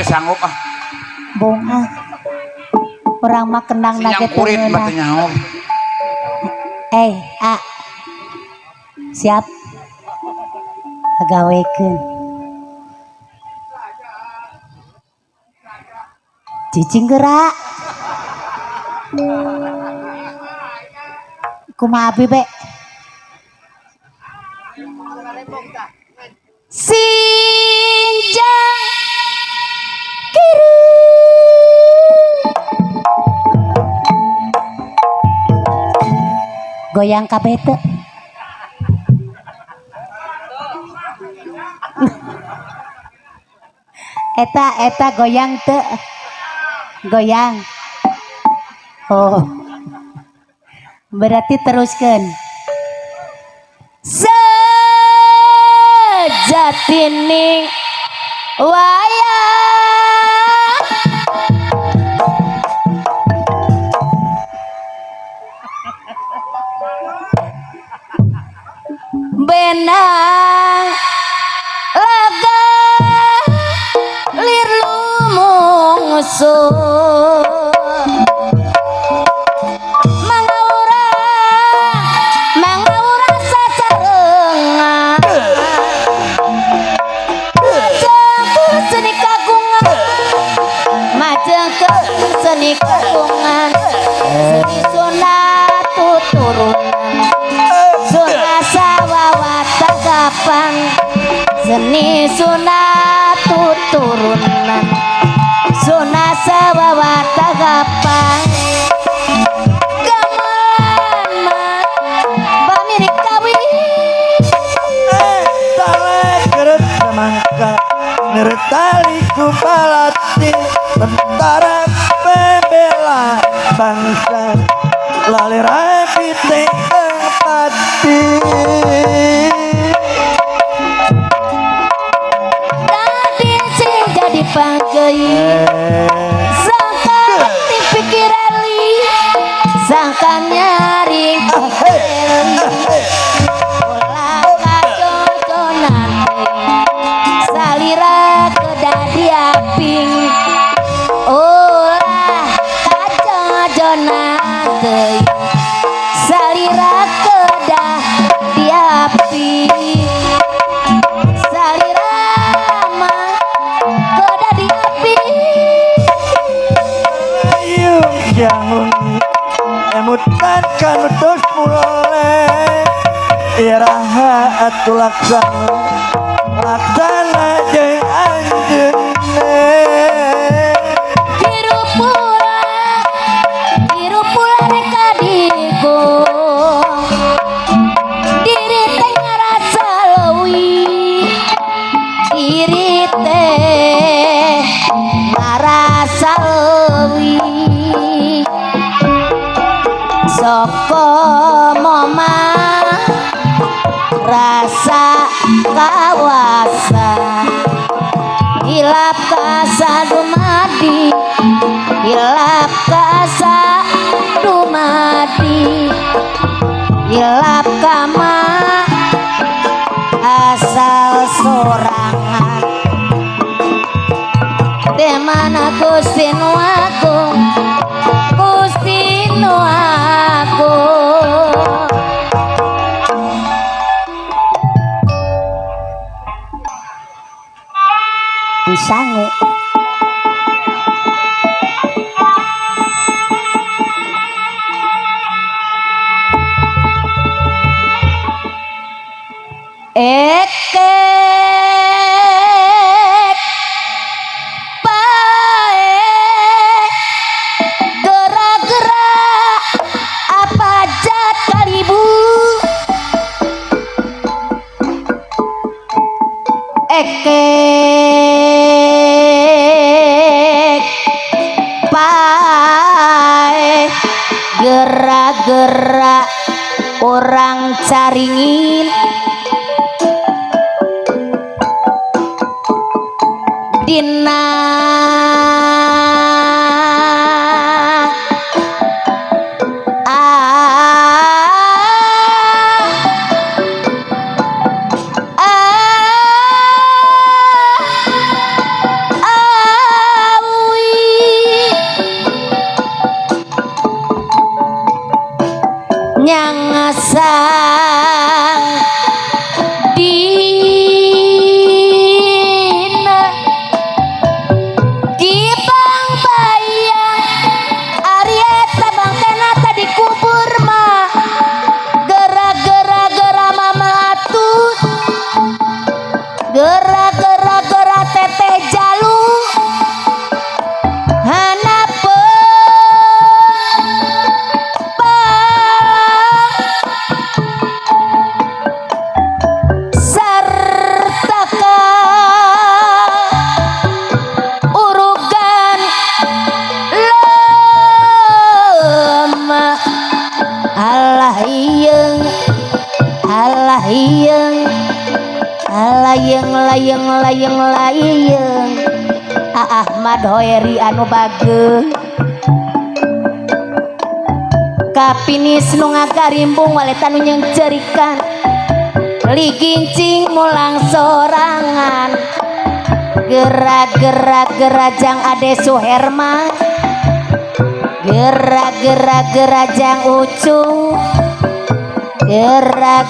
sanggup ah. Bung ah. Orang mah kenang nage kurit batenya. Ah. Siap. Gawekeun. Cicing gerak. Kumaha abi be? Sinjang kiri. Goyang kabeh teu. Eta goyang teu. Goyang. Oh. Berarti teruskan. Sejatining wayang benang laga lir lumungsuh seni kagungan seni sunat tuturunan sunat sawawa tagapan seni sunat tuturunan sunat sawawa tagapan gamelan mah pamirik kawin talek kerut semangka ngertali ku balati tentara pembela bangsa lalera piteng pati tadi sing jadi panggeui sangka pikiran li sangka nyaring ulah kajojonan salira kedadi aping ulah kajojonan teuing salira kedah diaping salira mah kedah diaping ayung jangun emutan kanutus mulai iraha atulaksana laksana jeung anjeunna hirup pula reka digong diri teh ngarasa leuwih diri teh ngarasa leuwih soko momah rasa kawasa hilap kasa dumadi hilap kasa dumadi hilap kama asal sorangan demana Gusti nu agung Gusti nu agung sangu ekek pae gerak-gerak apa jat kalibu ekek pae gerak-gerak orang caringin dina layeng Ahmad Hoeri anu bageng kapinis nu ngagarimbung waletan nu nyengcerikan ligincing mulang sorangan gerak jang ade Suherman gerak jang ucu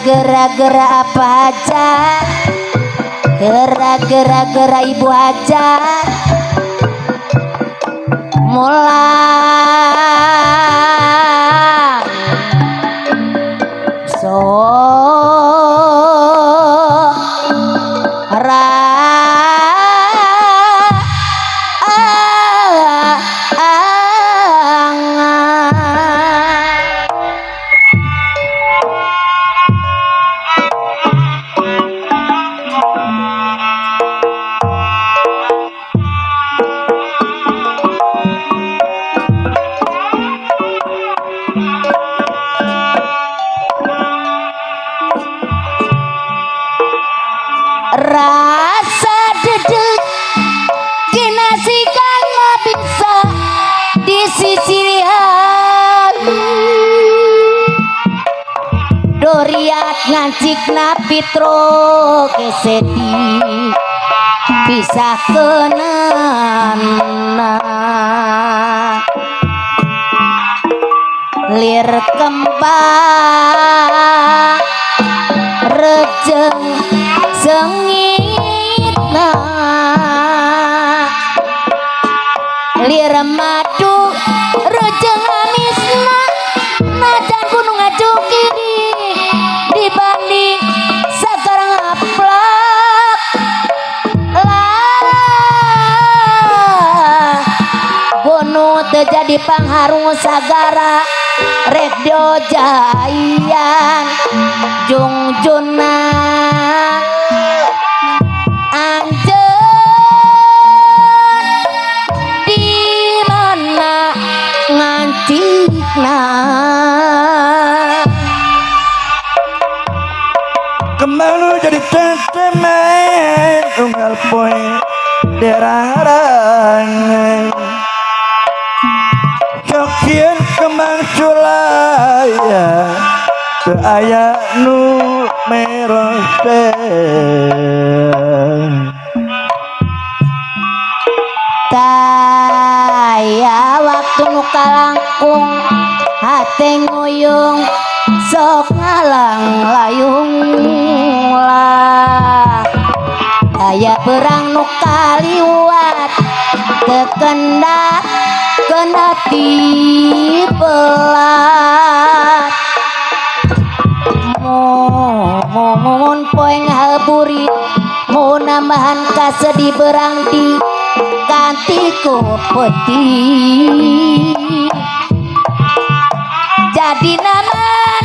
gerak apa aja gerak ibu aja mulang rasa dedek kinasikan mah bisa disisirian doriat ngancikna pitro kesedi bisa kenana lir kembang rejeng sengitna lir madu rejeng amisna najan gunung ngajukiri dibanding sakarang aplak lah gunung terjadi pangharung sagara rek diojayan jungjuna kemana jadi tetemen tunggal poe derarangan cokian kemang sulaya teu aya nu merose taya waktu nu kalangkung hate nguyung sok ngalang layung lah aya perang nu kaliwat kekendak kena dipelat mun poe ngaburit mau nambahan kasedih berang di ganti ku peti jadi naman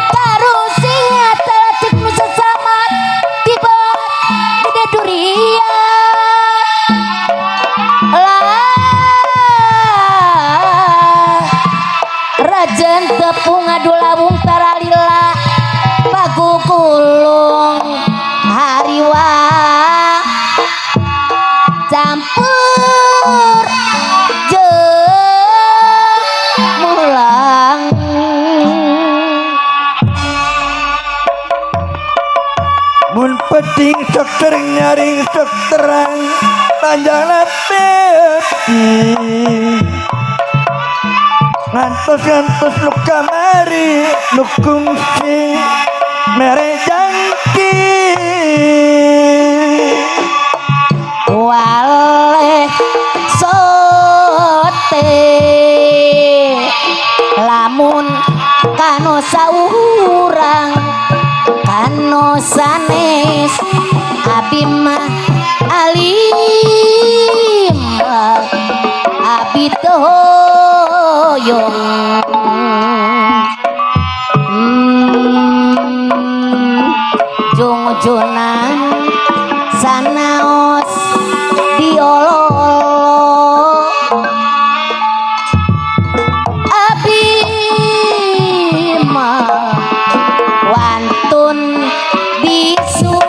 karusing atletik nu sesamat dibuat di durian lah rajen tepung adu lawung taralila pagukulung hariwa campur mulang mun penting sok sering nyaring sok terang panjang peti ngantos lu kamari lu kungsi mere jangki wale sote lamun kano saurang kano sanes abi mah alim abi toyong jung-junan sanaos diolo abi mah wantun disumpah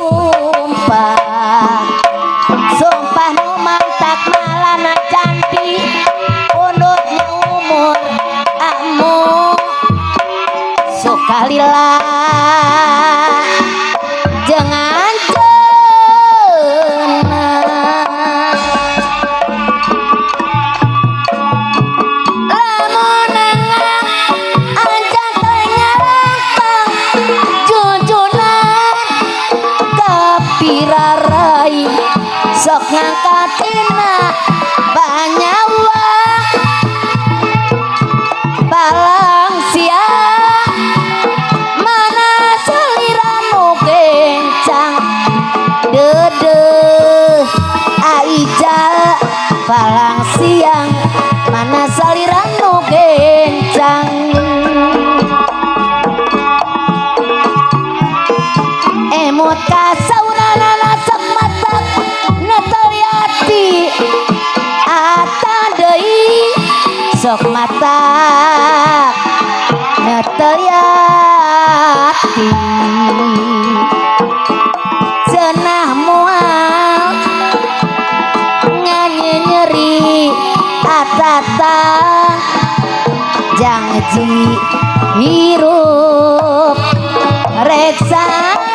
ilah jangan sok ngangkatina banyak uang palang siang mana saliranu kencang dede aija palang siang mana saliranu kencang emot kasaurana nasak mata netaliati ata deui sok mata netaliati cenah moal nyeri atata janji hirup reksati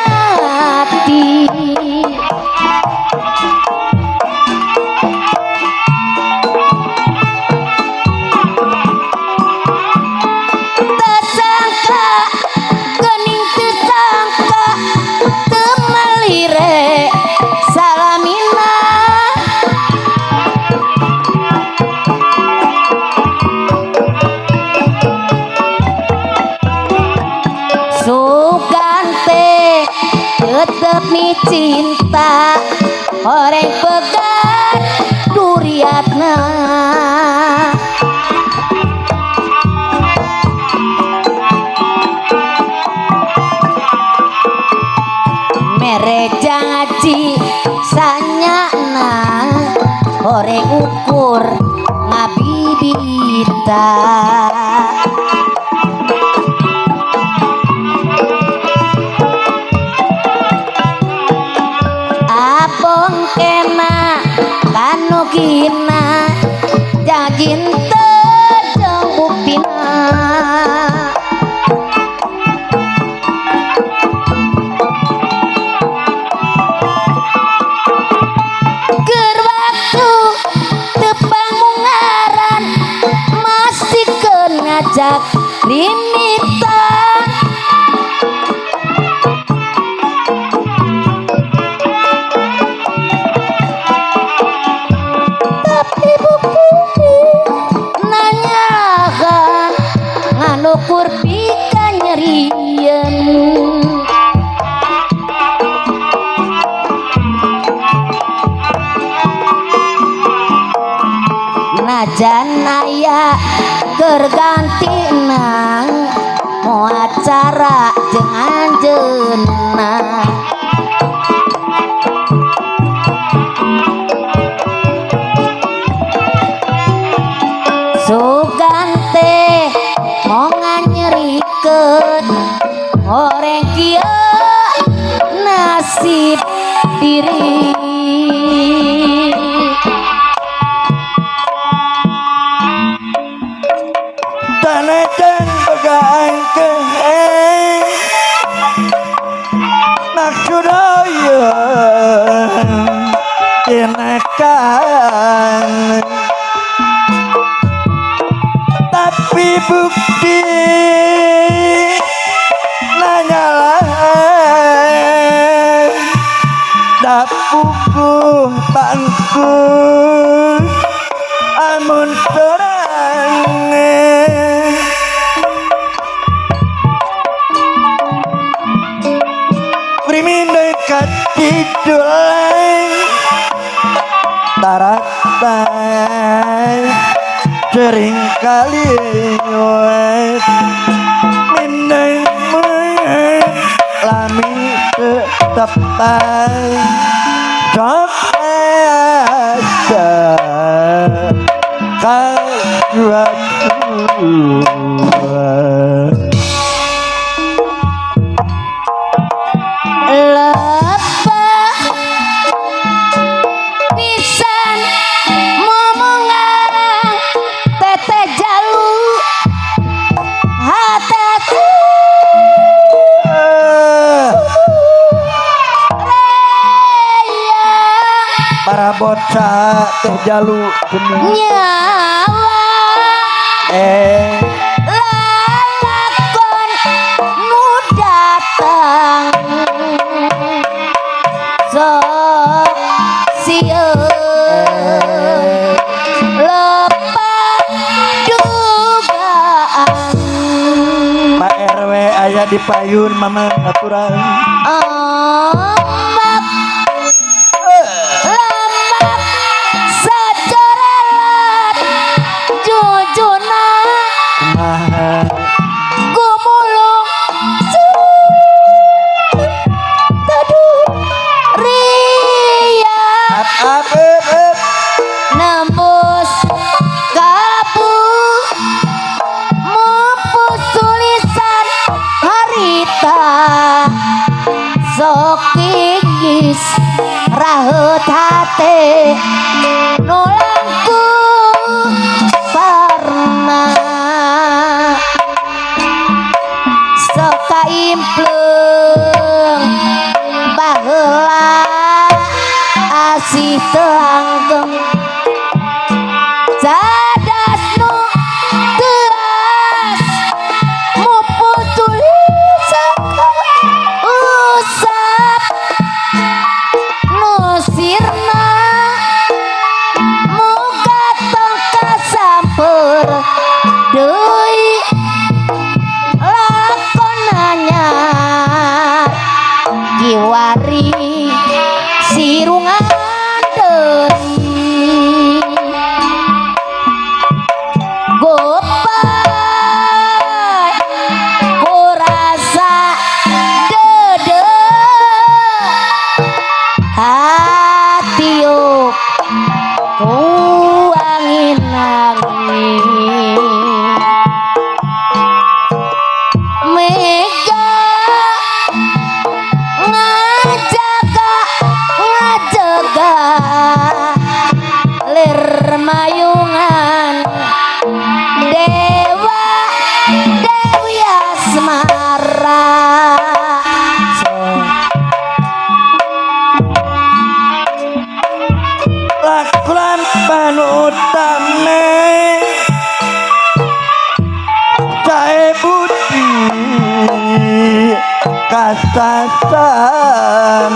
Sugante tetep mi cinta orang pegat duriatna mere janji sanyana orang ukur ngabibita kena kanu kina jagin tejeng buktina keur waktu tepang mungaran masih kena jak rimitan ukur pika nyerien najan aya gergantina mau acara jeung anjeunna sugante mau nganyerikeun orang kieu nasib diri tanajan pegang keheng naksudoyeun tinakan tapi bukti nanyalah dapuku tangku amun terang primindai katidulan taratai sering kali nyuat mindai lami tetepan sok asa kajuatu lebah pisan momongan tete jalu hataku jalu geni nyawa lalakon nu datang sok sieun lepas dugaan Pak RW aya di payun mama aturan ombak lambak sacorelat jujuna kumaha gumulung taduh ria up nembus kabu mupus tulisan harita sok tingis rahut hati nolangku pernah sok kaimpleng baheula asih telanggeng cadas nu teas mupus tulisan usap nu sirna muga tong kasamper deui lakon anyar kiwari sirungan deui gopay kurasa dede hatiuk angin-angin mega ngajaga lir mayungan dewa dewi asmara lakulan panutame cae budi kasasan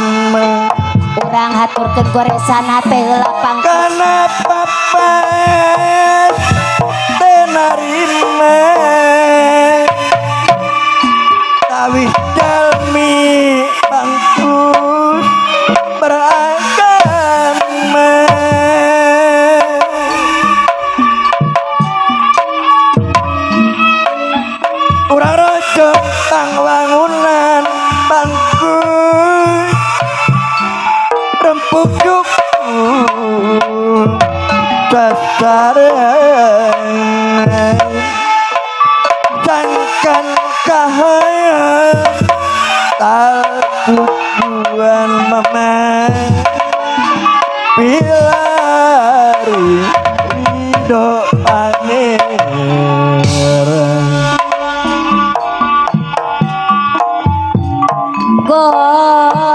urang haturkeun goresan hate heula pangkos kana papes tenarime tawih jalmi bangkus beragama urang rojo tang wangunan bangkus rempuk cukup sasaran sangkan kahaya tujuan mama pilari ridho pangeran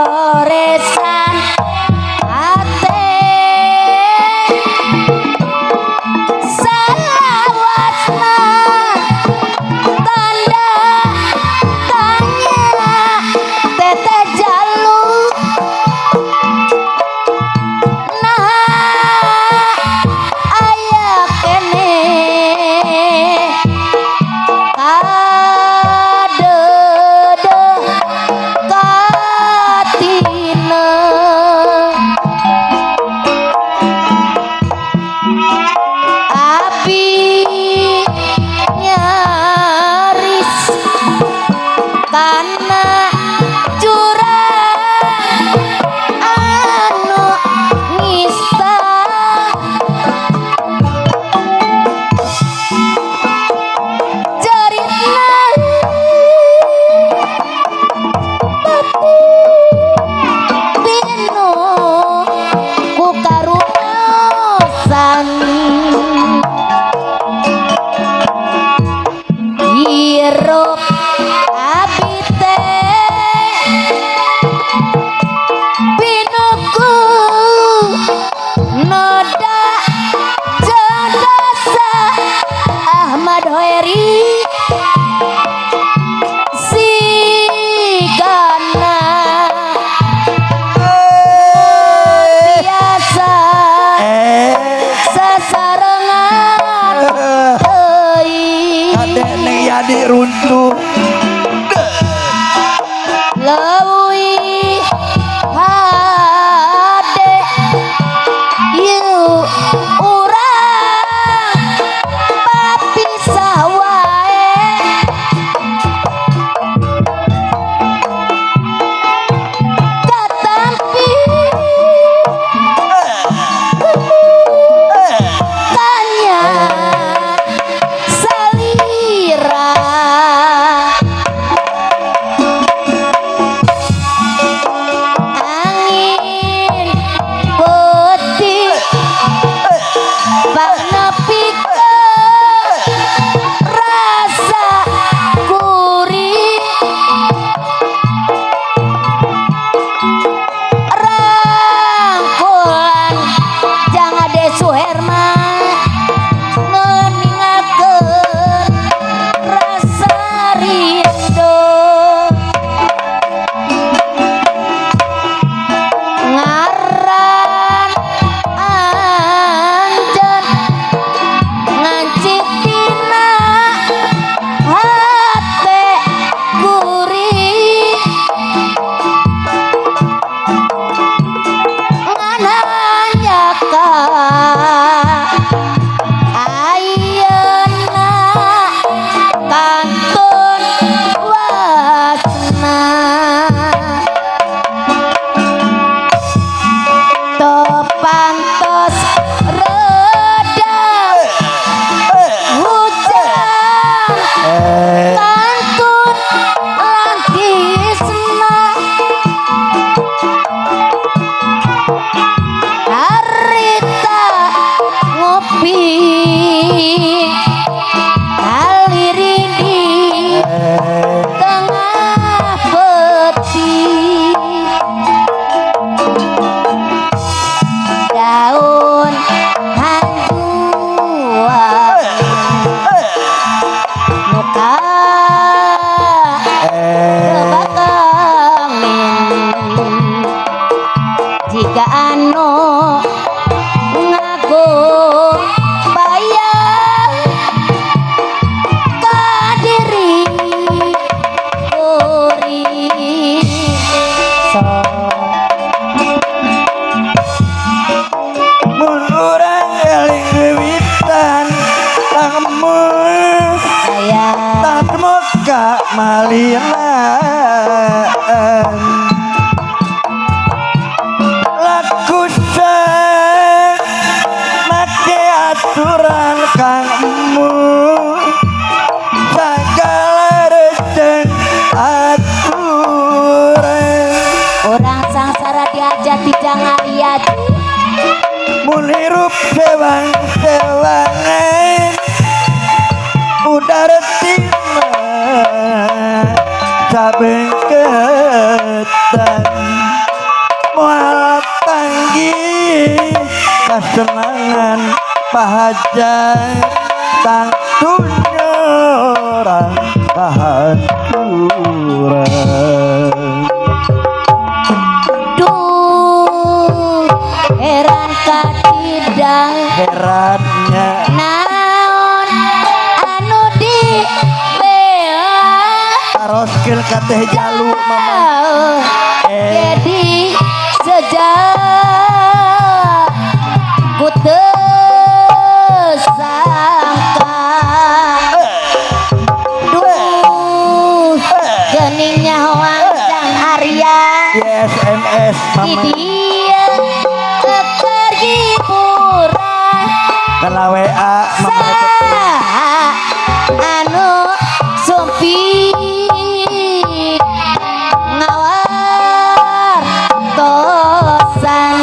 goresan hate salawasna tanda tanya tete jalu nah aya kene kadede katina api nyaris karena jurang anu ngista jeritna tapi bino ku karunasan hirup abi teh doeri si gana biasa sasarengan euy Kadek ning yadi runtuh leuwih hade yu urang papisah wae katampi tanya salira angin putih bak nepi ke rasa gurih rangkulan jangan de Suherman ngeningakeun rasa rindu ngaran anjeun ngancik dina hate gurih ngananya ka ayeuna kantun wasna topantos redang hujan kantun lantisna harita ngopi halirindi tengah peti daun hanjuan muka kebakangin jika anu ngago bayang kadiri uri so mun urang eling wiwitan lamun sayang tak moga malian laku sang make aturan kangmu segala rejeng aturan orang sangsara diajati jangan lihat mun hirup sewang-sewangan udah retima sabeng ketan mual tanggi kesenangan pahajan tang tunyorang kahaturan duh heran katidang herannya naon anu di bela taroskil kateh jalu mama jadi sejak ku teu sangka duh geuning nyawang dan Arya di SMS di mama dia keur hiburan kena WA mama saha anu sumpi ngawar tosan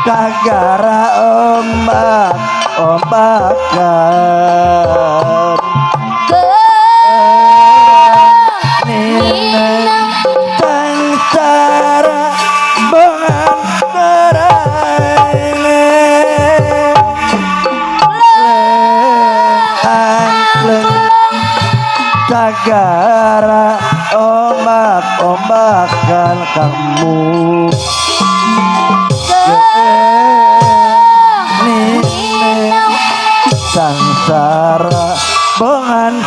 kagara ombak-ombakan Nina Tang cara bangan Sagara ombak-ombakan kamu Nineng sangsara bengan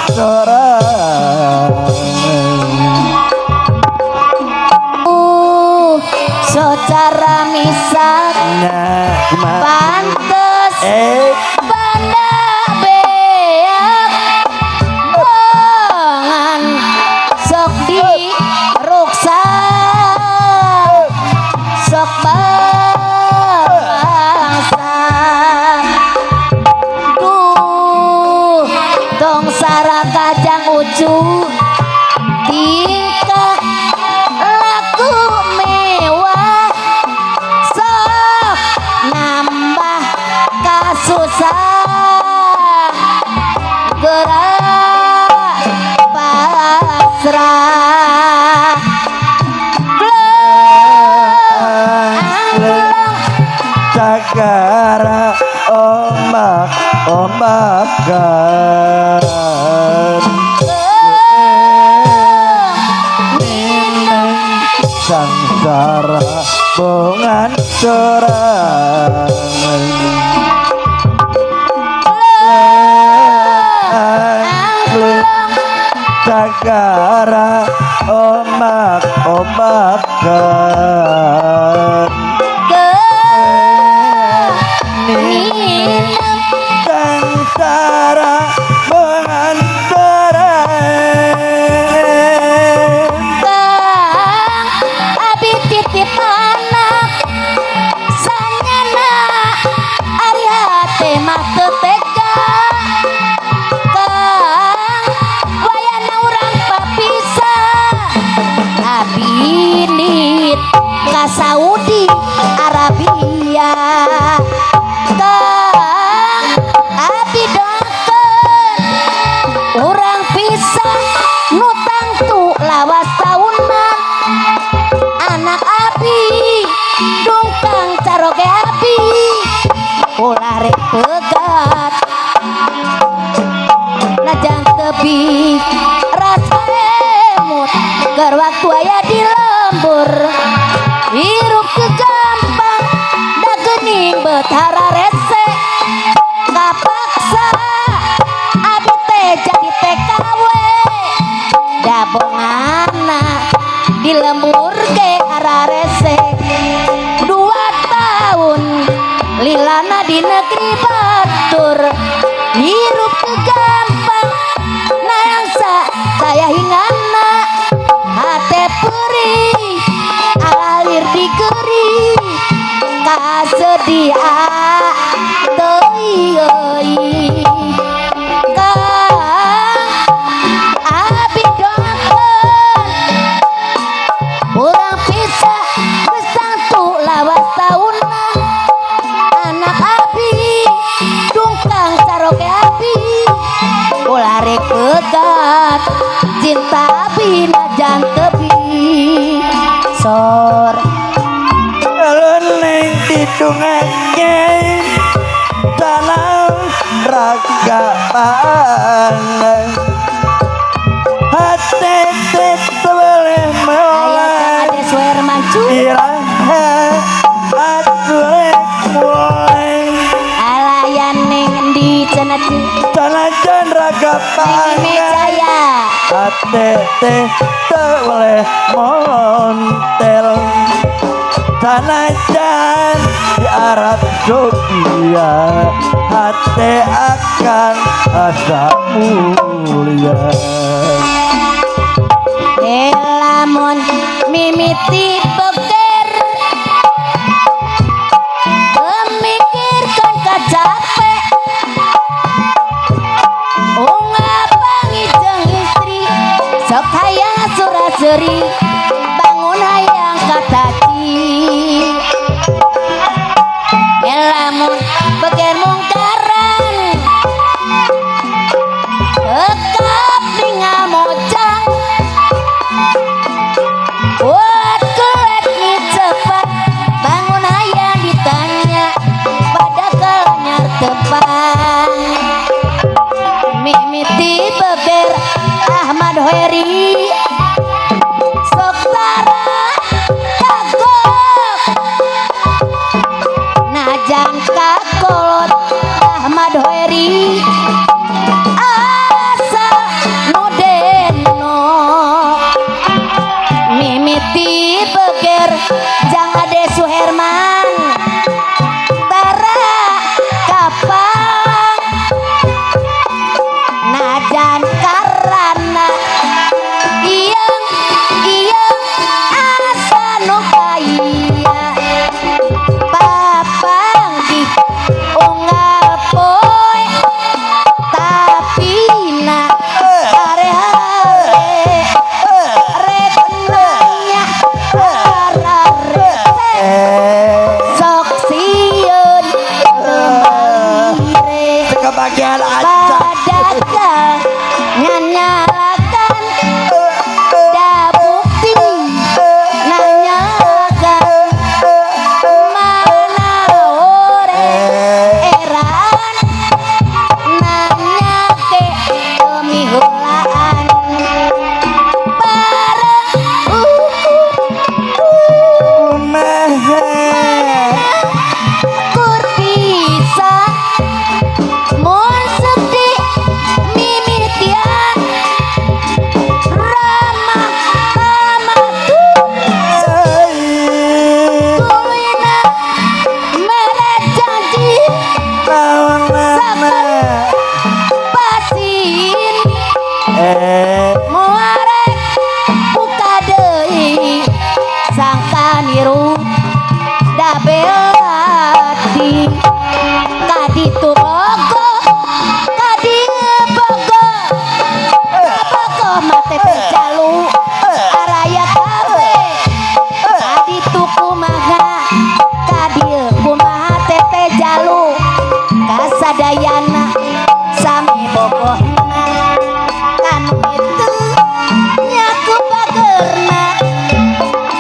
secara misalnya pantes banda beak bengan sok di ruksa sok bangsa duh dong sara kajang ucu tingkah laku mewah sok nambah kasusah gerak pasrah Sagara ombak-ombakan Nineng sangsara bengan sorangan Sagara ombak-ombakan Nineng sangsara bengan sorangan Kang abi titip anak sanyana ari hate mah teu tega Kang wayana urang papisah abi nit ka Saudi Arabia Kang abi doakeun urang pisah nu tangtu lawas taunan anak abi dungkang caroge abi ulah rek pegat najang tebih rasa emut keur waktu aya di lembur hirup kegampang da geuning betara rese kapaksa abi teh jadi TKW dabongana di lembur ke arah rese 2 tahun lilana di negeri batur hirup kegampang nangsa saya hingana hate perih alir di geri kasedia teuing euy Kang abi doakeun urang pisah geus tangtu lawas taunan anak abi dungkang caroge abi ulah rek pegat cinta abi najan tebih sor Leneng didungake tanah raga panang hati boleh aya mulai Kang Ades Wermancu iraha aturek mulai alayan ning endi cenah tanajan raga Ning panang Jaya hati boleh montel tanajan di Arab Saudi hati akan asa mulia lamun mimiti beker memikirkan kacape unga pangijeng istri sok hayang suraseri bangun hayang kataci lamun beker mungkaran tekap ningal mojang buat kulit najan kakolot Ahmad Hoeri asa nudeno mimiti beger jang ade Suherman tara kapang najan karana iyang asa nu kaya papang di unggal poe tapi na hare-hare retnya harare sok sieun temalire Kebagian aja. padaka nganyalakan da bukti nanyakan mana ore eran nanya ke kemihulaan bareng kur pisan mun sedih mimitian ramah kulina mere janji pasin muarek buka deui sangka niru da belati kaditu bogo bogo mate terjalu araya kawe kaditu kumaha kadieu kumaha tete jalu kasadayana sami bogohna kanu itu nyaku bagerna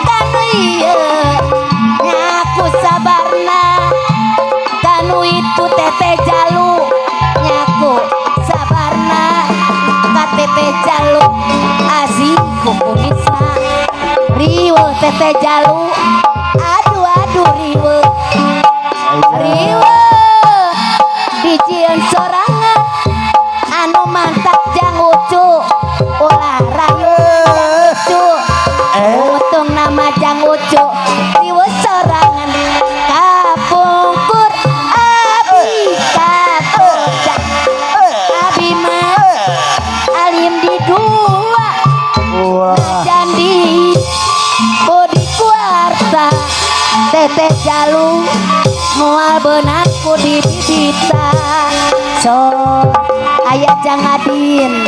kanu ieu nyaku sabarna kanu itu tete jalu nyaku sabarna ka tete jalu asih kukunisna riweuh tete jalu aduh riweuh dijieun sorangan anu mantap jang ucu ulah rayu jang ucu utung nama jang ucu riweuh sorangan kapungkur abi kapodak abi mah alim di dua jandi bodi kuarta tete jalu moal benangku di bibita so aya jangadin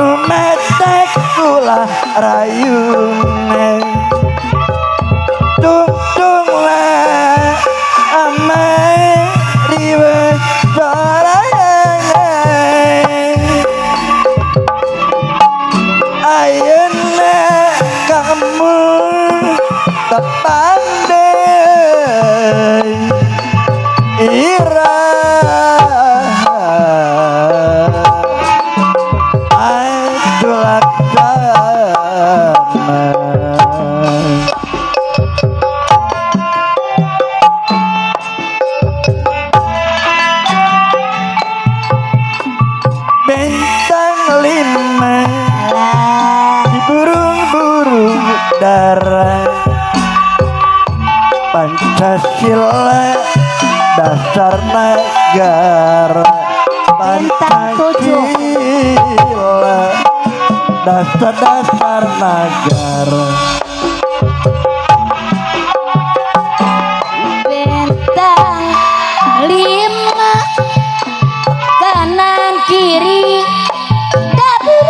Numetek kula rayune tung lah amai riwe sorayane ayeuna kamu tetandai ira bintang lima di burung-burung darah Pancasila dasar negara Pancasila dasar negara bentang lima kanan kiri dapur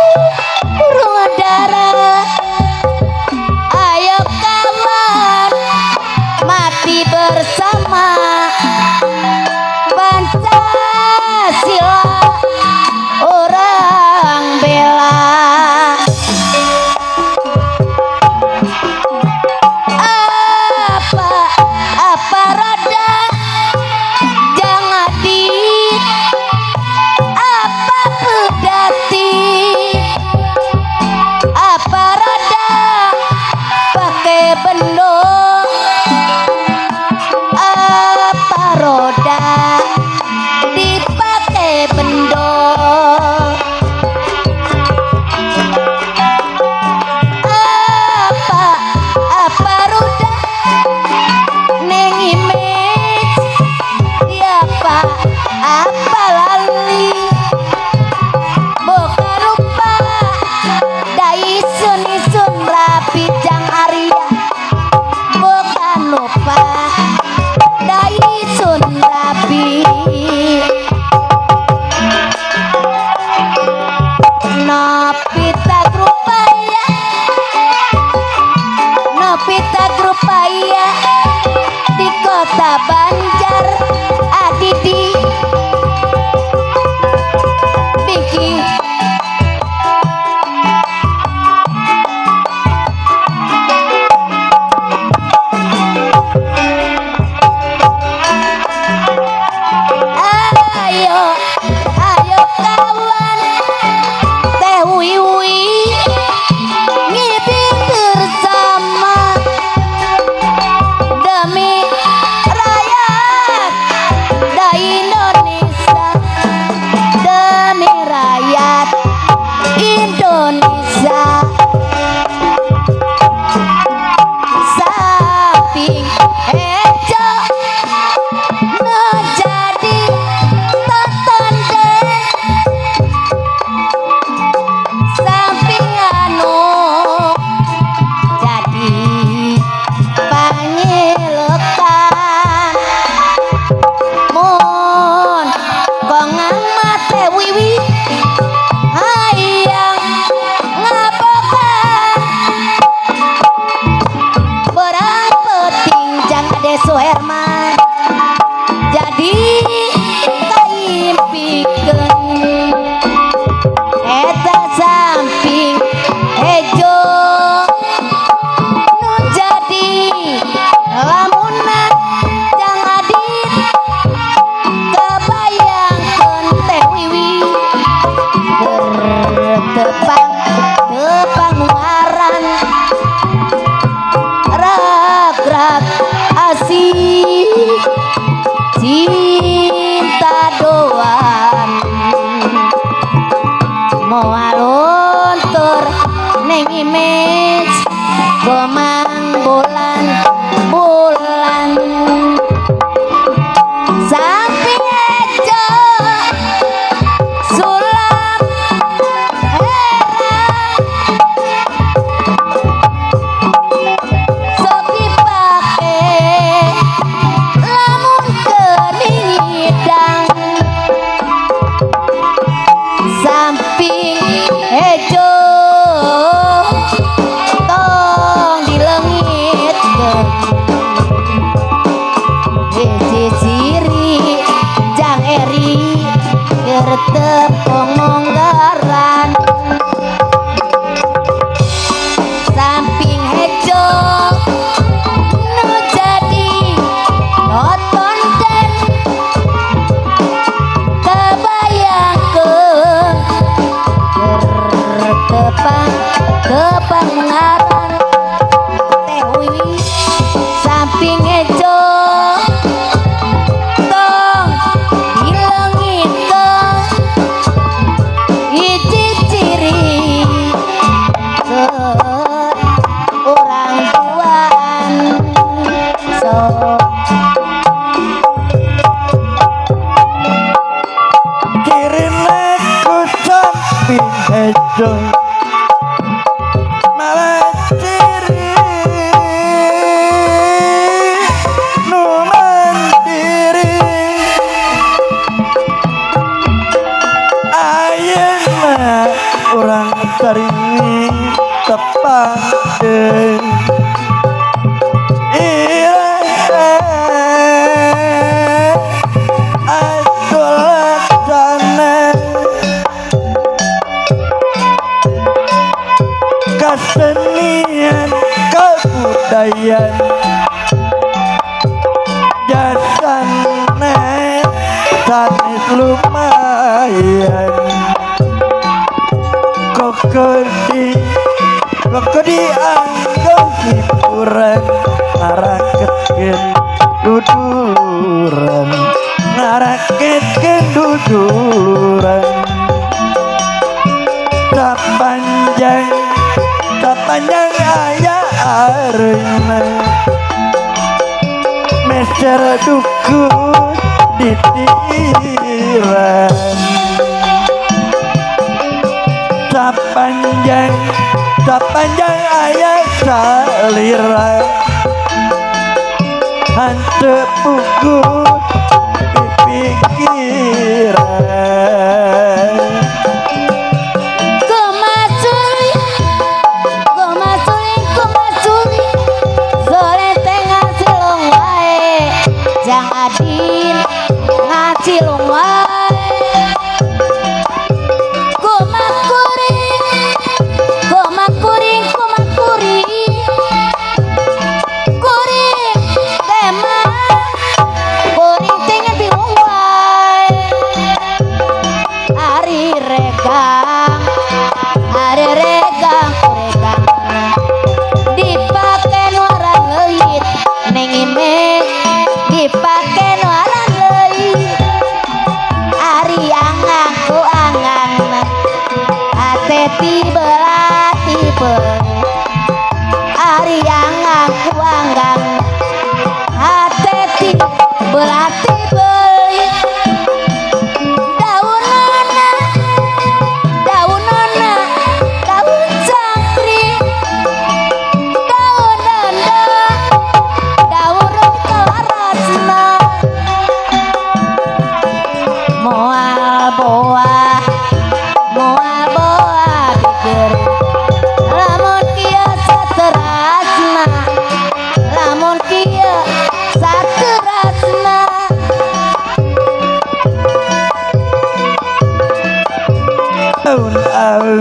burung darah ayo kawan mati bersama Pancasila orang bela aya di kota Banjar adidi Biki ayo ayo kawan teh wiwi ngibing bersama demi rakyat da Indonesia demi rakyat Indonesia samping ejo no jadi totonden samping anu jadi panyilekan mun kongang mate wiwi hayang ngabokan berang peting jang ade Suherman jadi kaimpikeun eta samping hejo nu jadi lamunan jang adit kebayangkeun teh wiwi bertepang tepang ngaran rag-rag asih cinta doan moal luntur ning image gomang bulan samping ejo sulam herang sok dipake lamun keringidang samping hejo tong dilengitkeun hiji ciri jang eri keur tepung monggaran samping hejo nu jadi totonden kebayangkeun bertepang tepang ngaran teh wiwi samping hejo tong dilengitkeun hiji ciri urang tuaan sok kirine ku samping hejo malah ciri nu mandiri ayeuna urang taringi tepang kesenian kebudayaan jasane sanes lumayan kok dianggap hiburan ngaraketkeun duduran ngaraketkeun duduran sapanjang aya areuna meser dukun ditiran sapanjang aya salira hanteu puguh pipikiran Gomaculi, sore teng langgang hati ti belati beli daunana daunana daun cangkri daunana daun kelarasna moal boa moal boa pikir lamun kieu saterasna lamun kieu saterasna Aun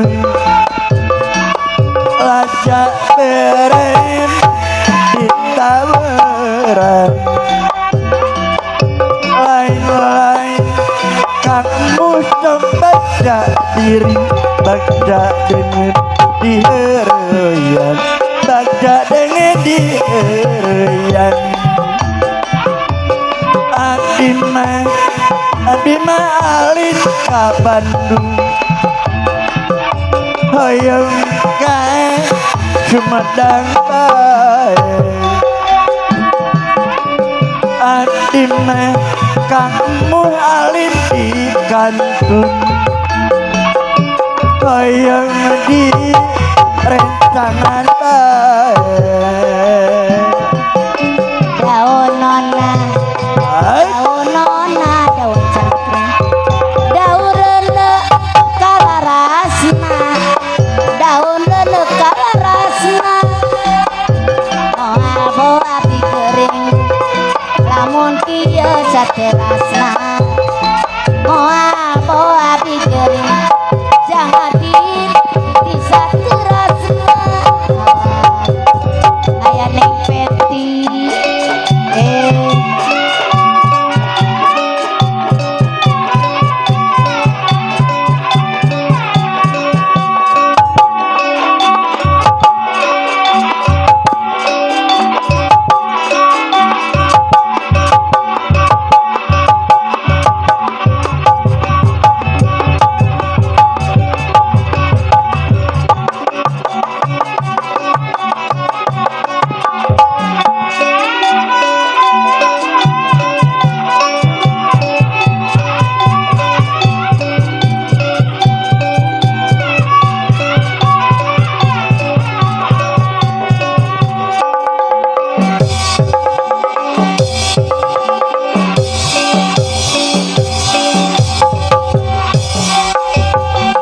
lajak beren di taweran lain-lain kamu baca diri baca dengan diherian baca dengan diherian Adima alin ka Bandung hoyong kae Sumedang bae Adima kamu alin di Kantun hoyong di rencangan bae daunana daunana daun cangkri daunana kalarasna daunana kalarasna moal boa pikering lamun kieu saterasna moal boa pikering jangan di saterasna aya neng peti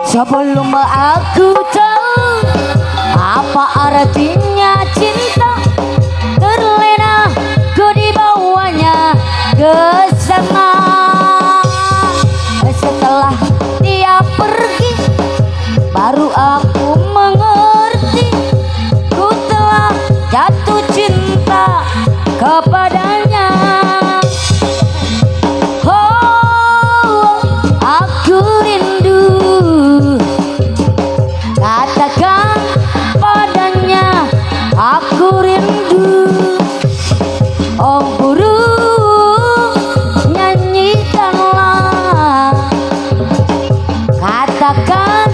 sebelum aku tahu apa artinya cinta terlena ku dibawanya ke sana setelah dia pergi baru aku mengerti ku telah jatuh cinta kepadanya oh aku rindu katakan padanya aku rindu oh burung nyanyikanlah katakan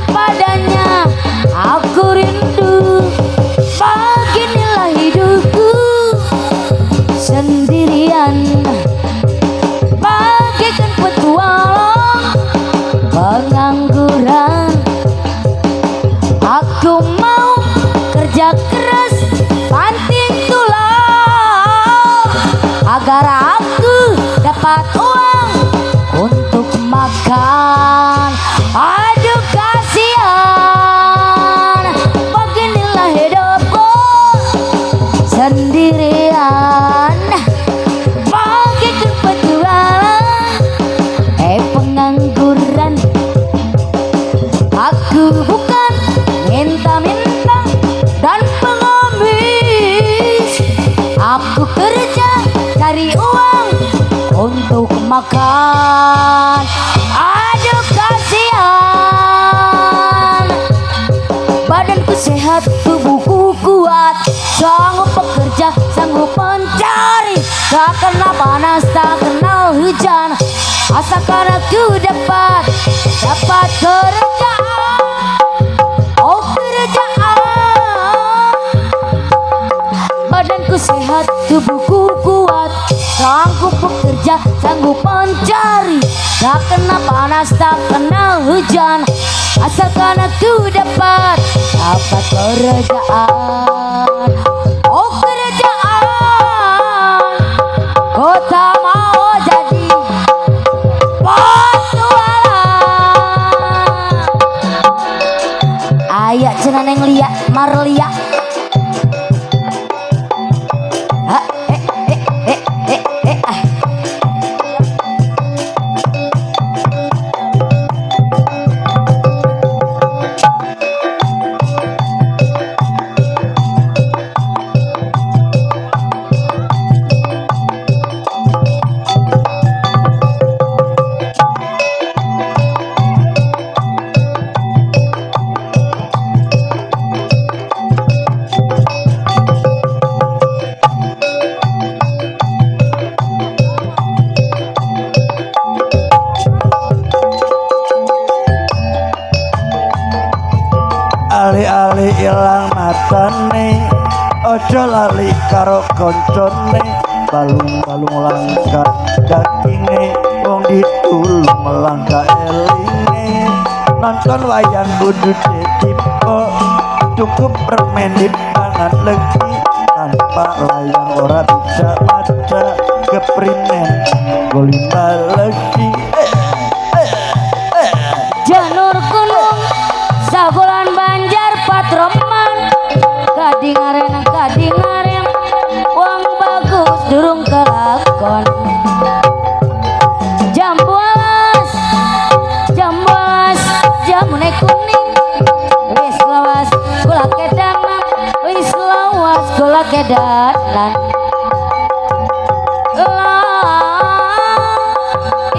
padanya aku rindu beginilah hidupku sendirian bagaikan petualang pengangguran aku mau kerja keras banting tulang agar aku dapat uang untuk makan aduh kasihan beginilah hidupku sendirian bagaikan petualang pengangguran aku bukan minta-minta dan pengemis aku kerja cari uang untuk makan aduh kasihan badanku sehat tubuhku kuat sanggup bekerja sanggup mencari tak kena panas tak kenal hujan asalkan aku dapat kerjaan oh kerjaan badanku sehat, tubuhku kuat, sanggup bekerja, sanggup mencari, tak kena panas, tak kena hujan, asalkan aku dapat kerjaan. Oh kerjaan, kau tak mau jadi petualang. Ayak cenah neng lia Marlia. Ali-ali ilang matane, ojo lali karo koncone, balung-balung langka daginge, wong ditulung melangka elinge. Nonton wayang kudu ditipo, cukup permen dipangan legi, tanpa layang ora bisa maca keprimen golimba legi. Janur gunung sabulan banjar patroman, kadingaren wong bagus durung kelakon. Jambuas jamune kuning, wis lawas gula kedanan, wis lawas gula kedanan.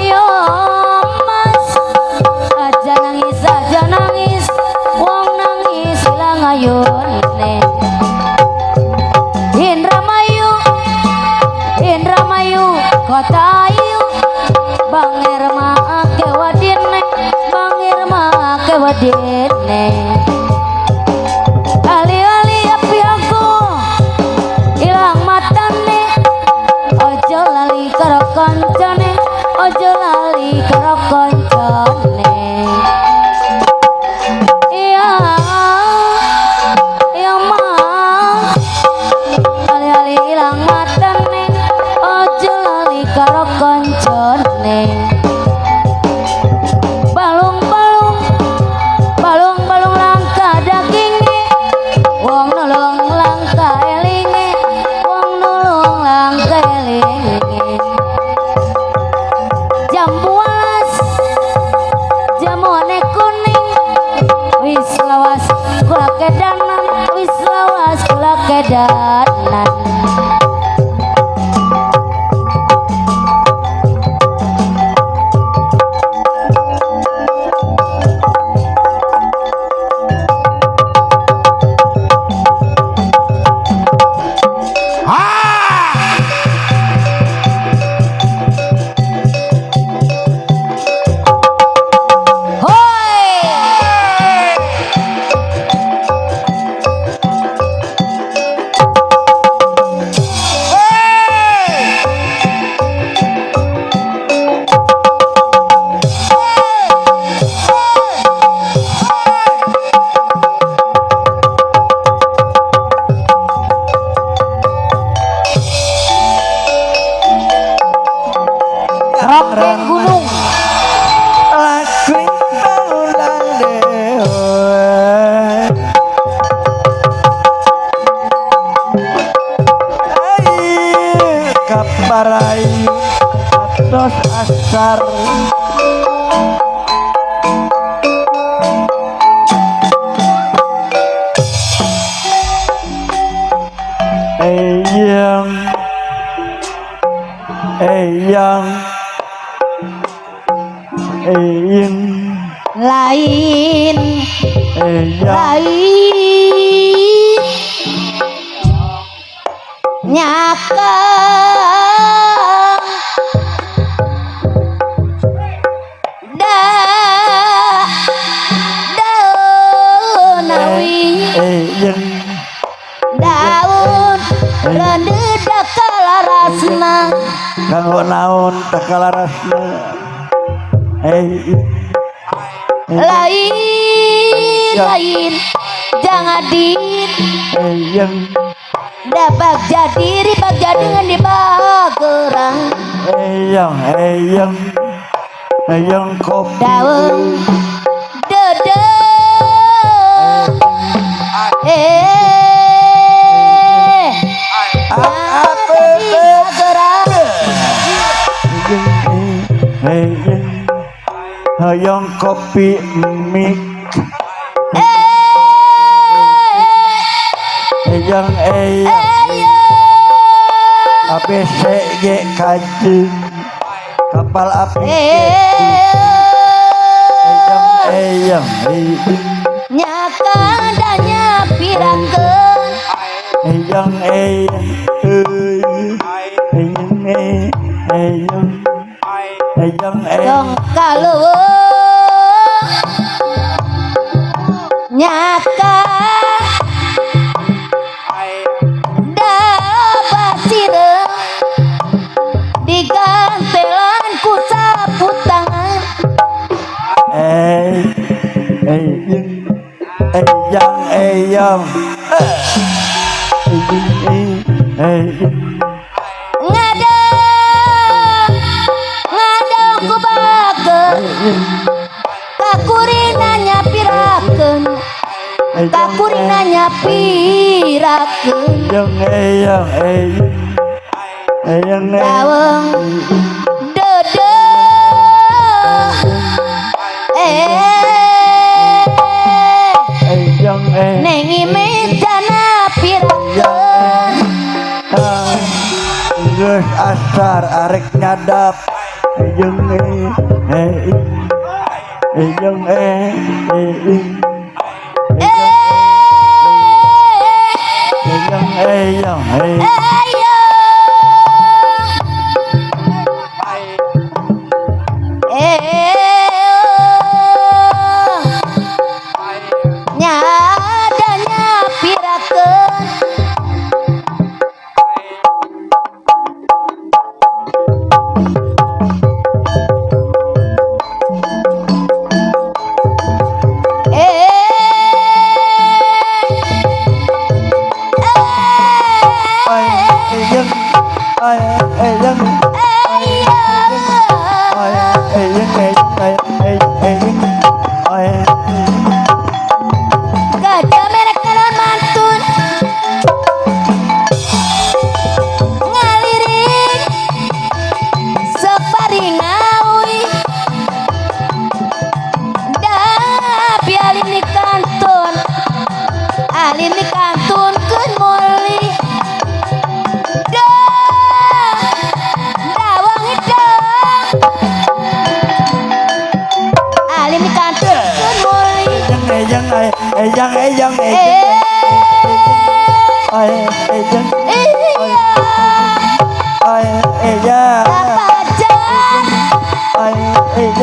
Yo mas, aja nangis, wong nangis ilang ayune. Indramayu kota ayu, Bangir make wadine. Ali-ali api aku ilang matane, ojo lali karo kancane, ojo lali karo kancane. Iya mas, ali-ali ilang matane, ojo lali karo kancane. Balung-balung langka daginge, wong nulung langka elinge, wong nulung langka elinge. Jamune kuning, wis lawas gula kedanan, wis lawas gula kedanan. Rompeng gunung lakuin bangunan dewa, ayo kaparayu atos asar. Eyang lain nyakang daun Randeda kalarasna kanggo naon teu kalarasna lain jangan din yang dapat jadi ribak dengan di bagerang yang kopi daun dede yang kopi mik yang ABCG kajing kapal api yang nyakadanya pirakeun yang dong kalau nyaka dapat sirem digantelan ku sapu tangan ngadong ku bager kakurinanya pirakeun kakurinanya pirakeun daweng dede neng imejana pirakeun geus asar arek nyadap nyadanya pirakeun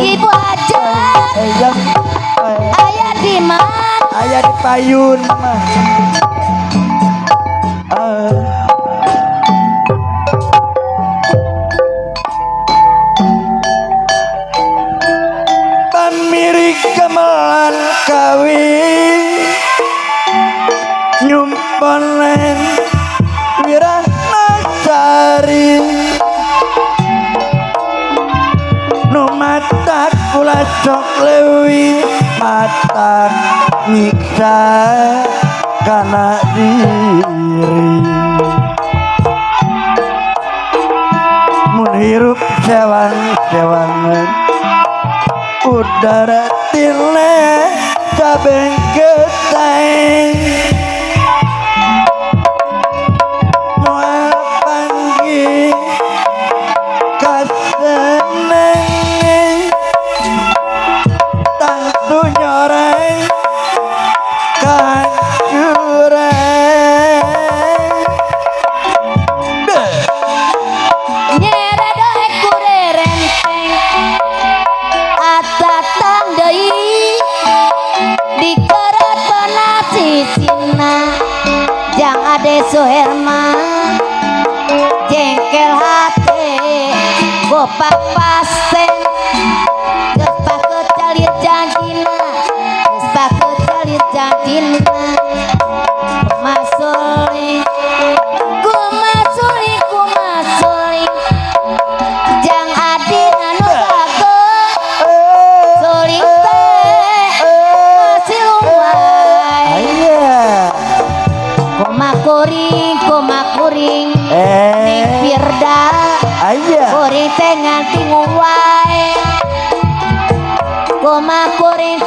Ibu aja ayah di mana? Ayah di payun mama. Pamirik gamelan kawin nyumponen Wirahasari nu mata kula cok lewi mata nyiksa kana diri mun hirup sewang-sewangan udara tile cabeng geteng moal panggi kaseneng tangtu nyoreng kancuren Nyeredo ekure renteng atatang deui dikerat penasi sin Aya. Kuring teh nganti wae. Kuring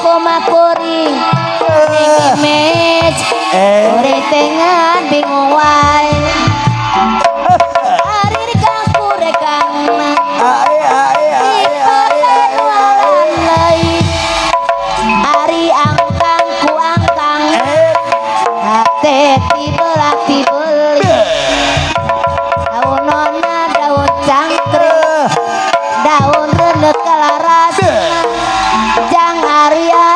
image. Kuring teh nganti wae. Ari rekang kurekang Ari angkang ku angkang. Hate tibelah tibeli. Daun nona daun cangkring. Daun rendek kalaras. Jang Arya.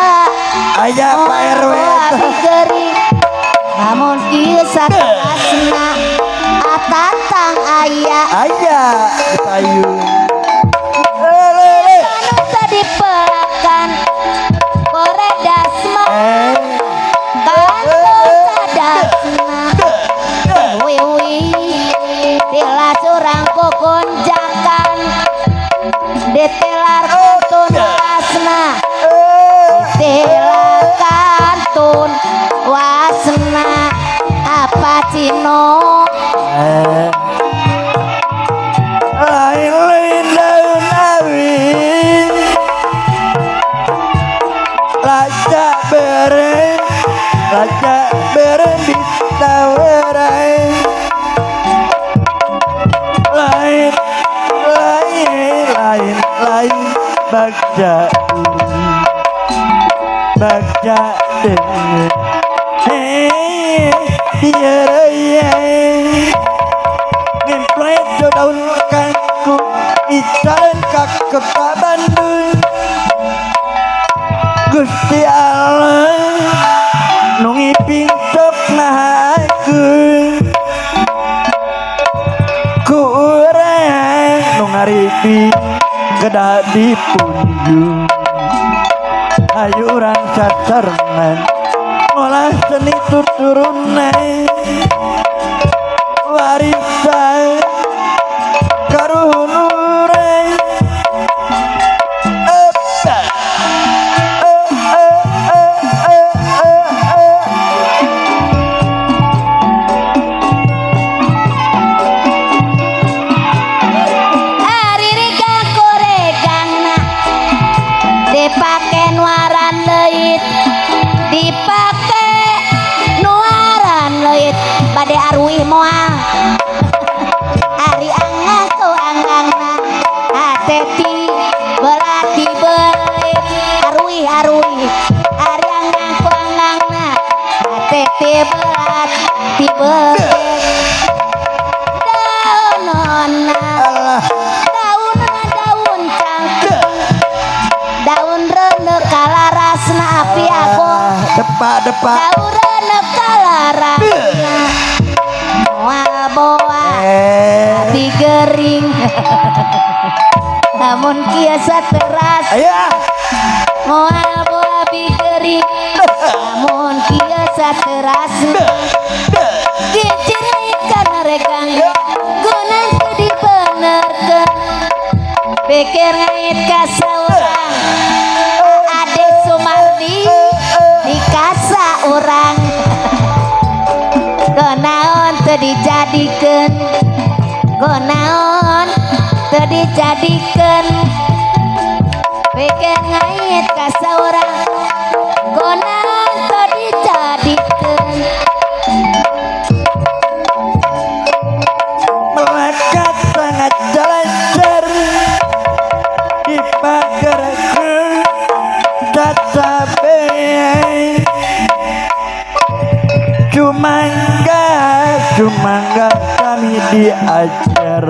Aya Pak RW. Gering. Namun kieu saterasna atatang aya. Aya di payun. Anu tadi pelakan koredasma. Tila curang kokonjakan ditelar kantun wasna tila kantun wasna apa cino Lain daun awi Laca beren ditawarai Lain bagja dengan ngemplek do daun lekangku icalen kak kota Bandung Gusti Allah nungi pincok nahaku ku urang nung ngaripi kedah dipunjung ayu urang cacarengan ngolah seni tuturunan warisan karuhun urang Ari rika koregangna dipake nuaran leuit dipake nuaran leuit bade arwih moal ari angangku angangna hateti belati belit arwih ari angangku angangna hateti belati belit daunona daun cangkeng daun rendek kalarasna api aku depak daun rendek kalarasna moal boa api gering namun kiasa teras ayah moal boa api gering namun kiasa teras kincir ikan rekang guna dibenerkeun pikir ngait kasaurang ade Sumardi dikasa urang gonaon teu dijadikeun gonaon teu dijadikeun pikir ngait kasaurang gonaon teu dijadikeun melekat sangat jelancar di pagarku cacabe cumangga kami diajar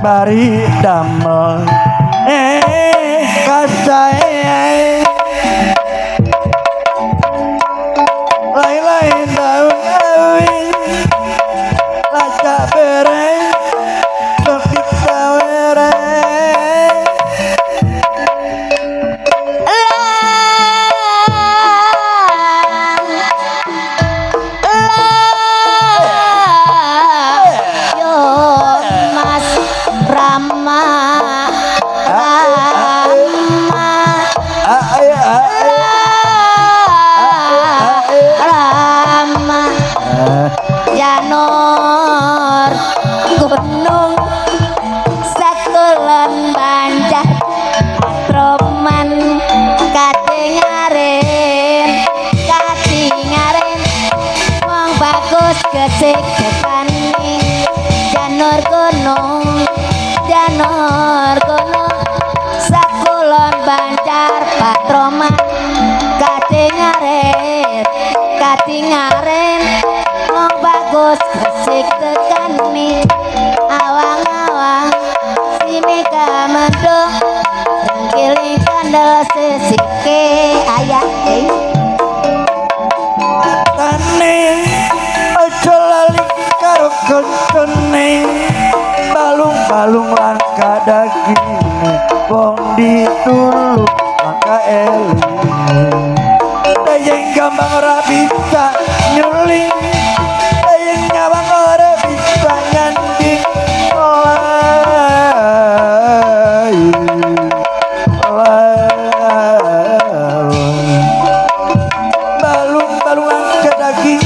bari damel kasai lain daun awi laca bereng sepi tawereng Mas Rama Rama Janor gunung sakulon banjar katroman katingaren wong bagus gesik dekane janur gunung sakulon banjar patroman katingaren wong bagus gesik dekane awang-awang simeka mendung rengkiling kandel sesike ayah tane aja lali karo kancane balung-balung langka daging wong ditulung langka eling dayeng gampang ora bisa nyuling dayeng nyawang ora bisa nyanding balung-balung langka daging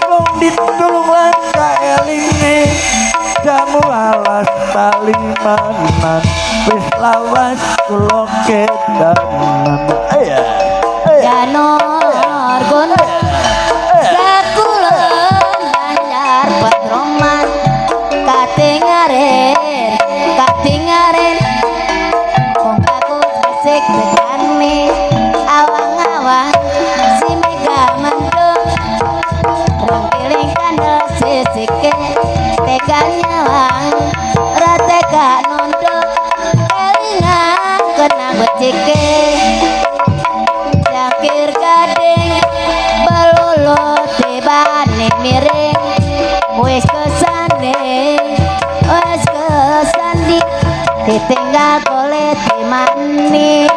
wong ditulung langka eling jamu alas talimanan wis lawas kula kedanan janur gunung sakulon banjar patroman katingaren wong bagus gesik dekane awang-awang simeka mendung rengkiling kandel sesike tega nyawang ratega nunduk kelingan kena becike cakir gading belulu tibane miring wis kesanding ditinggal kulit manis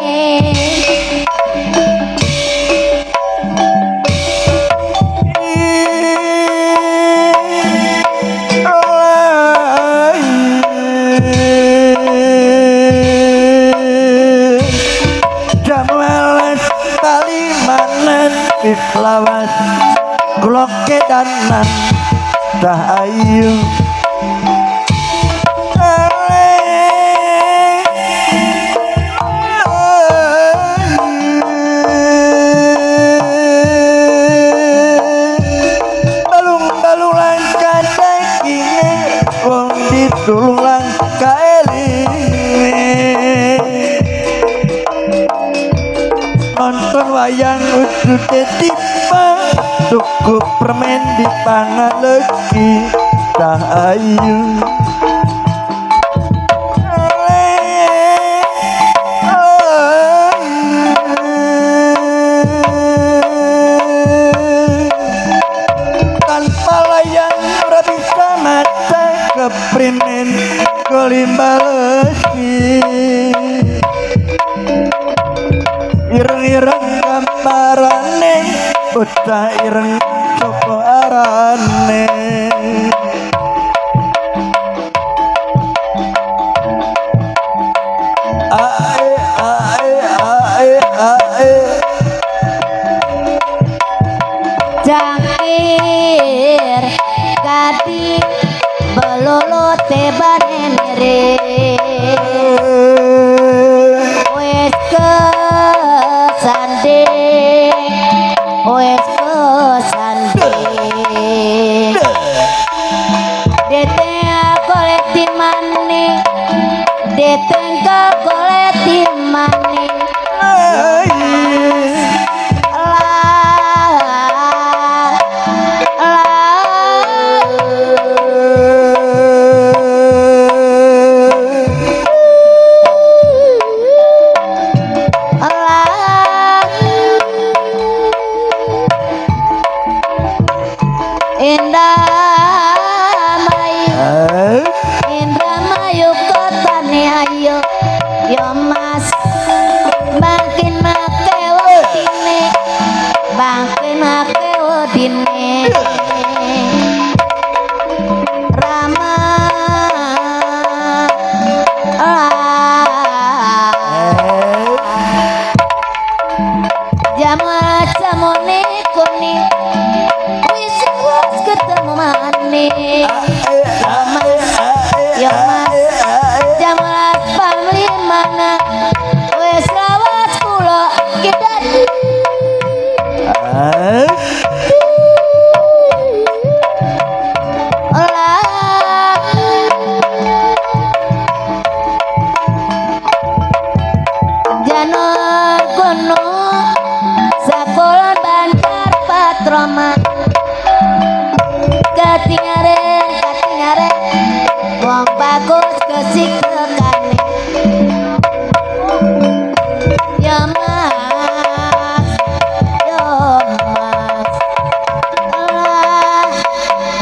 lawas kula kedanan dah ayu balung-balung langka daging wong ditulung langka eling nonton wayang ujude tipe tuku permen di tangan legi dah ayu tanpa layang ora bisa maca keprimen kelimbal legi ireng-ireng gambarane bocah ireng sapa arane ae ae ae ae cangkir gading belulu tebane miring wis kesanding deteng koleti maning Indramayu kotane ayo yo mas makin make wedine Rama jamone kuning wis ketemu maneh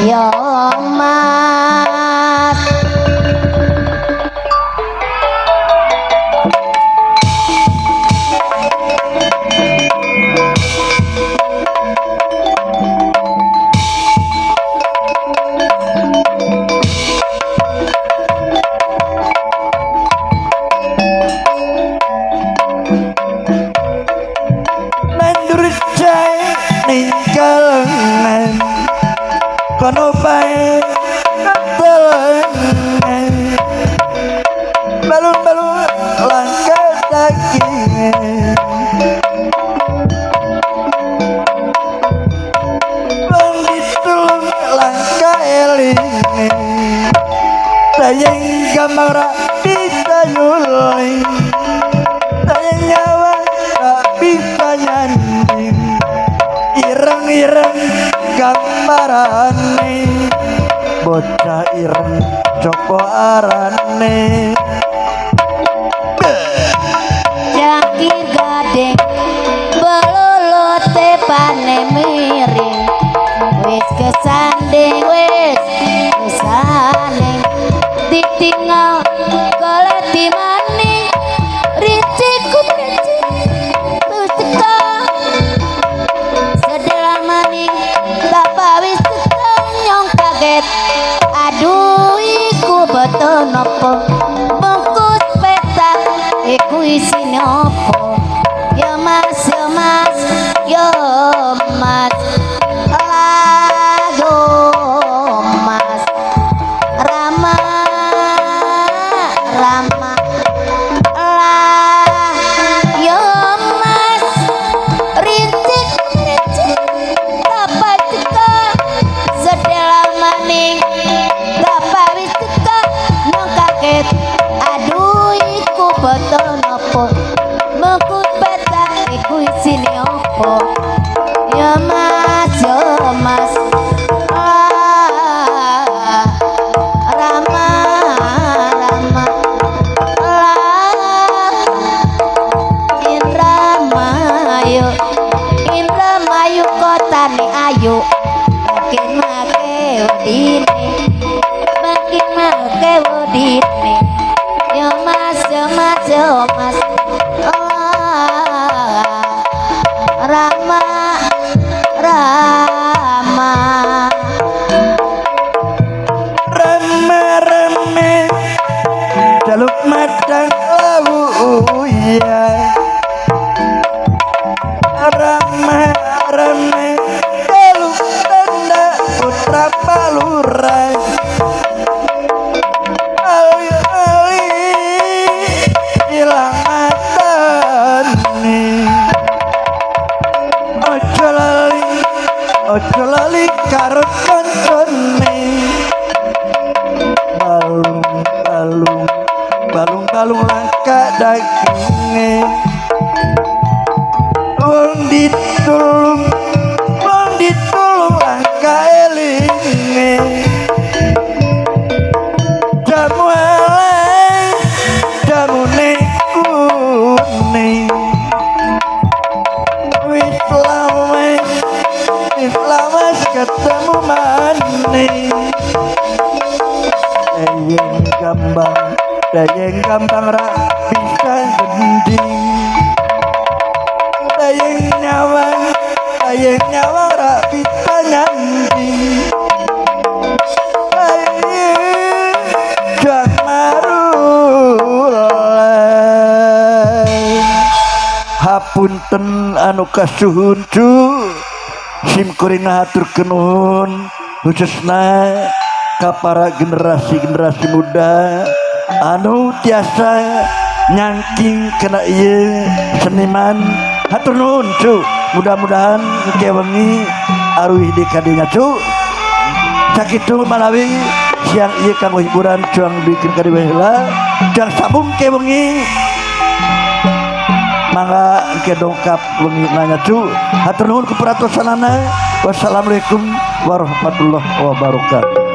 yo mas. nandur cai ninggalan kono bae telengan balung-balung langkah daging bang ditulung langkah eling sayang gambar bisa nyuling sayang nyawa tak bisa nyanding ireng-ireng gambarane bocah ireng copo arane Jangkir gading belulut tepane miring wis kesanding ditinggal goleti maning riciku ricik terus teka sedelah maning bapak wis teka nyong kaget aduh iku betul nopo bungkus petak iku isine opo ya mas ya mas yo mas lagu mas Rama Rama lah yo mas rintik rintik dapat teka sedela maning dapat wis teka nong kaget aduh iku betul nopo mengkut petak iku isine opo ya mas ah, Rama Rama lah Indra Mayu kotane ayu makin make wedine yo mas ah, Rama Rama rame-rame jaluk madang lawu ya rame-rame jaluk tanda putra paluran ali-ali ilang matane ojo lali karo koncone balung langkah daginge wong ditulung langkah elinge jamu eleng jamune kuning wis lawas ketemu maning dayeng gambang rak bisa gending dayeng nyawa rak bisa nyanding hapunten anu kasuhun cu sim kuring ngaturkeun nuhun khususna ka para generasi muda anu tiasa nyangking kena ieu seniman hatur nuhun cu mudah-mudahan kewengi aruih di kadinya cu sakitu malawi siang ieu kanggo hiburan cuang bikin kadi baheula jang sabung kewengi mangga engke dongkap wengi nanya cu hatur nuhun ku paratosanana wassalamualaikum warahmatullahi wabarakatuh.